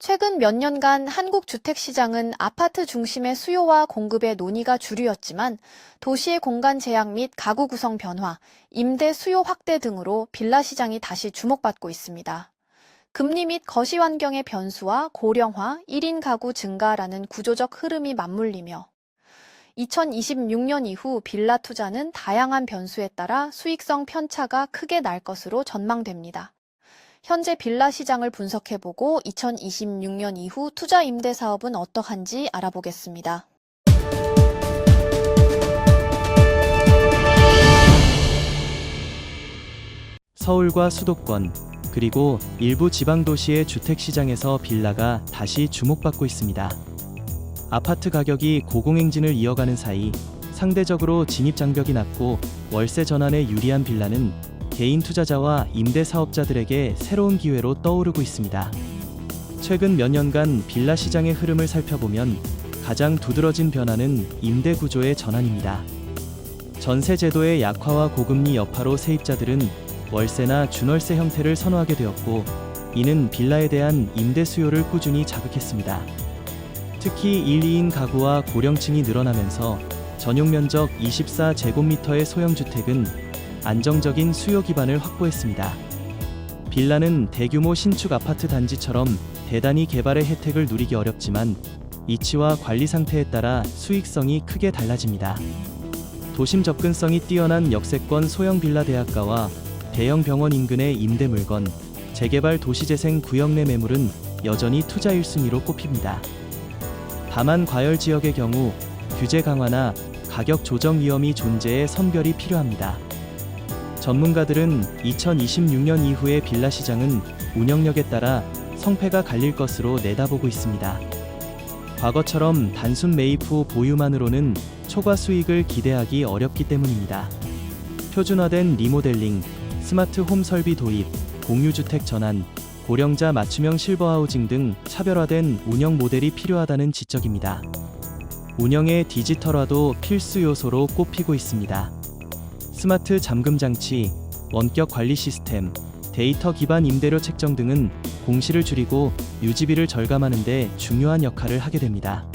최근 몇 년간 한국 주택시장은 아파트 중심의 수요와 공급의 논의가 주류였지만 도시의 공간 제약 및 가구 구성 변화, 임대 수요 확대 등으로 빌라 시장이 다시 주목받고 있습니다. 금리 및 거시 환경의 변수와 고령화, 1인 가구 증가라는 구조적 흐름이 맞물리며 2026년 이후 빌라 투자는 다양한 변수에 따라 수익성 편차가 크게 날 것으로 전망됩니다. 현재 빌라 시장을 분석해보고 2026년 이후 투자 임대 사업은 어떠한지 알아보겠습니다. 서울과 수도권, 그리고 일부 지방도시의 주택시장에서 빌라가 다시 주목받고 있습니다. 아파트 가격이 고공행진을 이어가는 사이 상대적으로 진입장벽이 낮고 월세 전환에 유리한 빌라는 개인 투자자와 임대 사업자들에게 새로운 기회로 떠오르고 있습니다. 최근 몇 년간 빌라 시장의 흐름을 살펴보면 가장 두드러진 변화는 임대 구조의 전환입니다. 전세 제도의 약화와 고금리 여파로 세입자들은 월세나 준월세 형태를 선호하게 되었고, 이는 빌라에 대한 임대 수요를 꾸준히 자극했습니다. 특히 1, 2인 가구와 고령층이 늘어나면서 전용 면적 24제곱미터의 소형주택은 안정적인 수요 기반을 확보했습니다. 빌라는 대규모 신축 아파트 단지처럼 대단히 개발의 혜택을 누리기 어렵지만 이치와 관리 상태에 따라 수익성이 크게 달라집니다. 도심 접근성이 뛰어난 역세권 소형 빌라 대학가와 대형 병원 인근의 임대 물건, 재개발 도시재생 구역 내 매물은 여전히 투자 1순위로 꼽힙니다. 다만 과열 지역의 경우 규제 강화나 가격 조정 위험이 존재해 선별이 필요합니다. 전문가들은 2026년 이후의 빌라 시장은 운영력에 따라 성패가 갈릴 것으로 내다보고 있습니다. 과거처럼 단순 매입 후 보유만으로는 초과 수익을 기대하기 어렵기 때문입니다. 표준화된 리모델링, 스마트 홈 설비 도입, 공유주택 전환, 고령자 맞춤형 실버하우징 등 차별화된 운영 모델이 필요하다는 지적입니다. 운영의 디지털화도 필수 요소로 꼽히고 있습니다. 스마트 잠금 장치, 원격 관리 시스템, 데이터 기반 임대료 책정 등은 공시를 줄이고 유지비를 절감하는 데 중요한 역할을 하게 됩니다.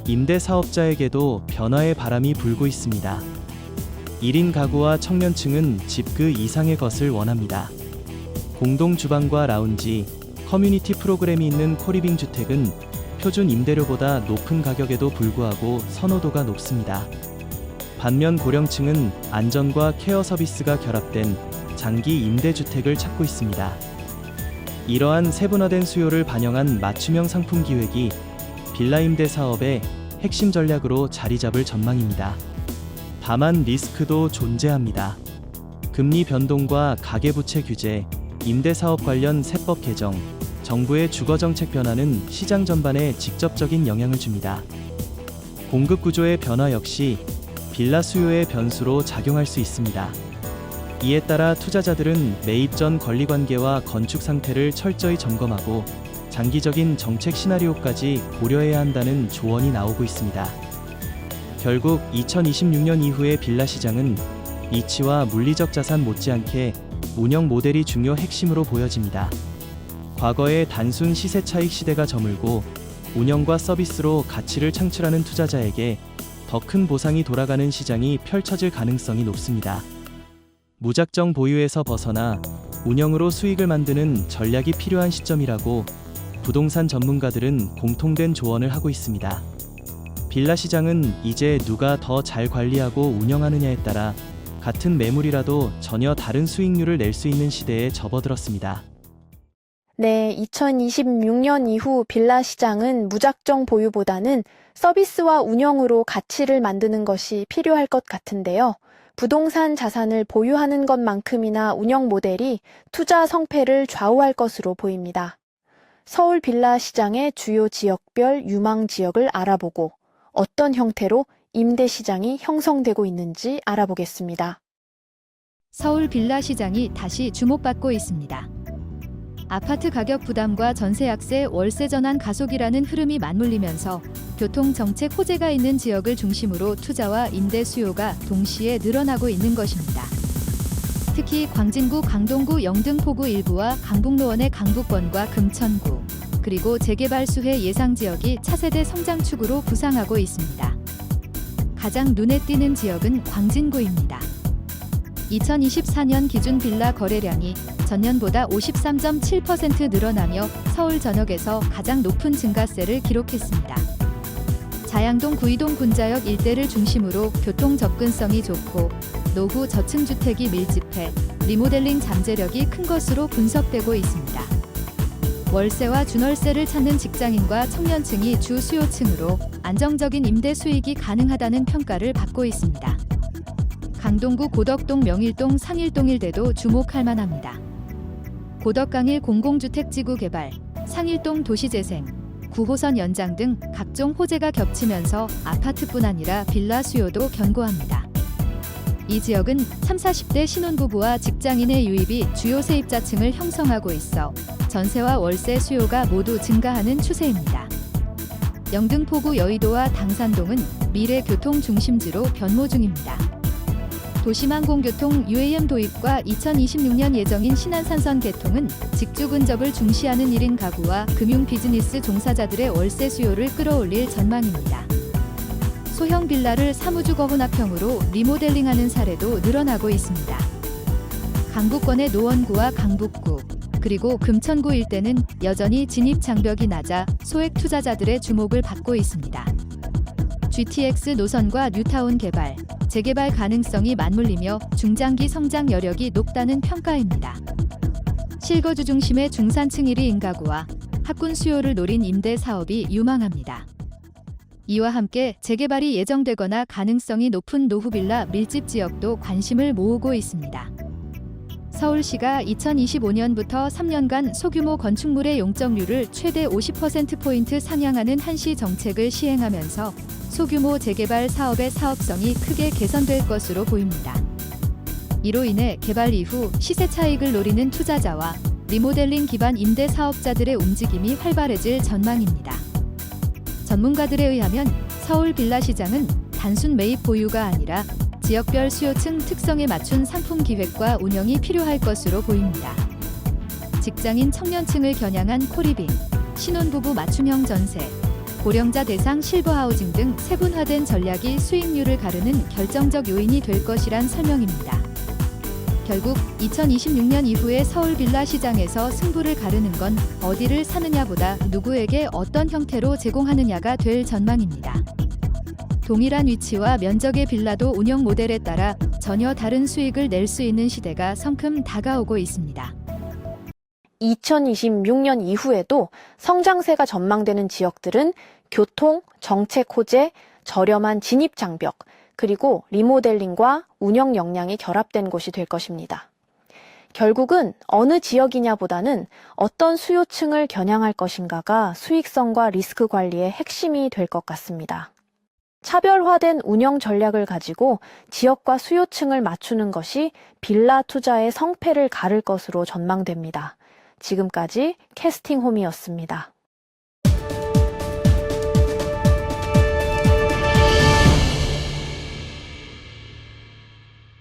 임대 사업자에게도 변화의 바람이 불고 있습니다. 1인 가구와 청년층은 집 그 이상의 것을 원합니다. 공동 주방과 라운지, 커뮤니티 프로그램이 있는 코리빙 주택은 표준 임대료보다 높은 가격에도 불구하고 선호도가 높습니다. 반면 고령층은 안전과 케어 서비스가 결합된 장기 임대주택을 찾고 있습니다. 이러한 세분화된 수요를 반영한 맞춤형 상품 기획이 빌라 임대 사업의 핵심 전략으로 자리 잡을 전망입니다. 다만 리스크도 존재합니다. 금리 변동과 가계부채 규제, 임대사업 관련 세법 개정, 정부의 주거정책 변화는 시장 전반에 직접적인 영향을 줍니다. 공급 구조의 변화 역시 빌라 수요의 변수로 작용할 수 있습니다. 이에 따라 투자자들은 매입 전 권리관계와 건축 상태를 철저히 점검하고 장기적인 정책 시나리오까지 고려해야 한다는 조언이 나오고 있습니다. 결국 2026년 이후의 빌라 시장은 이치와 물리적 자산 못지않게 운영 모델이 중요 핵심으로 보여집니다. 과거의 단순 시세 차익 시대가 저물고 운영과 서비스로 가치를 창출하는 투자자에게 더 큰 보상이 돌아가는 시장이 펼쳐질 가능성이 높습니다. 무작정 보유에서 벗어나 운영으로 수익을 만드는 전략이 필요한 시점이라고 부동산 전문가들은 공통된 조언을 하고 있습니다. 빌라 시장은 이제 누가 더 잘 관리하고 운영하느냐에 따라 같은 매물이라도 전혀 다른 수익률을 낼 수 있는 시대에 접어들었습니다. 네, 2026년 이후 빌라 시장은 무작정 보유보다는 서비스와 운영으로 가치를 만드는 것이 필요할 것 같은데요. 부동산 자산을 보유하는 것만큼이나 운영 모델이 투자 성패를 좌우할 것으로 보입니다. 서울 빌라 시장의 주요 지역별 유망 지역을 알아보고 어떤 형태로 임대 시장이 형성되고 있는지 알아보겠습니다. 서울 빌라 시장이 다시 주목받고 있습니다. 아파트 가격 부담과 전세 약세, 월세 전환 가속이라는 흐름이 맞물리면서 교통 정책 호재가 있는 지역을 중심으로 투자와 임대 수요가 동시에 늘어나고 있는 것입니다. 특히 광진구, 강동구, 영등포구 일부와 강북로원의 강북권과 금천구, 그리고 재개발 수혜 예상 지역이 차세대 성장축으로 부상하고 있습니다. 가장 눈에 띄는 지역은 광진구입니다. 2024년 기준 빌라 거래량이 전년보다 53.7% 늘어나며 서울 전역에서 가장 높은 증가세를 기록했습니다. 자양동 구이동 군자역 일대를 중심으로 교통 접근성이 좋고 노후 저층주택이 밀집해 리모델링 잠재력이 큰 것으로 분석되고 있습니다. 월세와 준월세를 찾는 직장인과 청년층이 주 수요층으로 안정적인 임대 수익이 가능하다는 평가를 받고 있습니다. 강동구 고덕동 명일동 상일동 일대도 주목할 만합니다. 고덕강일 공공주택지구 개발, 상일동 도시재생, 9호선 연장 등 각종 호재가 겹치면서 아파트뿐 아니라 빌라 수요도 견고합니다. 이 지역은 30, 40대 신혼부부와 직장인의 유입이 주요 세입자층을 형성하고 있어 전세와 월세 수요가 모두 증가하는 추세입니다. 영등포구 여의도와 당산동은 미래 교통 중심지로 변모 중입니다. 도심항공교통 UAM 도입과 2026년 예정인 신안산선 개통은 직주 근접을 중시하는 1인 가구와 금융 비즈니스 종사자들의 월세 수요를 끌어올릴 전망입니다. 소형 빌라를 사무주거 혼합형으로 리모델링하는 사례도 늘어나고 있습니다. 강북권의 노원구와 강북구, 그리고 금천구 일대는 여전히 진입 장벽이 낮아 소액 투자자들의 주목을 받고 있습니다. GTX 노선과 뉴타운 개발, 재개발 가능성이 맞물리며 중장기 성장 여력이 높다는 평가입니다. 실거주 중심의 중산층 1위 인가구와 학군 수요를 노린 임대 사업이 유망합니다. 이와 함께 재개발이 예정되거나 가능성이 높은 노후빌라 밀집 지역도 관심을 모으고 있습니다. 서울시가 2025년부터 3년간 소규모 건축물의 용적률을 최대 50%포인트 상향하는 한시 정책을 시행하면서 소규모 재개발 사업의 사업성이 크게 개선될 것으로 보입니다. 이로 인해 개발 이후 시세 차익을 노리는 투자자와 리모델링 기반 임대 사업자들의 움직임이 활발해질 전망입니다. 전문가들에 의하면 서울 빌라 시장은 단순 매입 보유가 아니라 지역별 수요층 특성에 맞춘 상품 기획과 운영이 필요할 것으로 보입니다. 직장인 청년층을 겨냥한 코리빙, 신혼부부 맞춤형 전세, 고령자 대상 실버하우징 등 세분화된 전략이 수익률을 가르는 결정적 요인이 될 것이란 설명입니다. 결국 2026년 이후의 서울 빌라 시장에서 승부를 가르는 건 어디를 사느냐보다 누구에게 어떤 형태로 제공하느냐가 될 전망입니다. 동일한 위치와 면적의 빌라도 운영 모델에 따라 전혀 다른 수익을 낼 수 있는 시대가 성큼 다가오고 있습니다. 2026년 이후에도 성장세가 전망되는 지역들은 교통, 정책 호재, 저렴한 진입 장벽, 그리고 리모델링과 운영 역량이 결합된 곳이 될 것입니다. 결국은 어느 지역이냐보다는 어떤 수요층을 겨냥할 것인가가 수익성과 리스크 관리의 핵심이 될 것 같습니다. 차별화된 운영 전략을 가지고 지역과 수요층을 맞추는 것이 빌라 투자의 성패를 가를 것으로 전망됩니다. 지금까지 캐스팅홈이었습니다.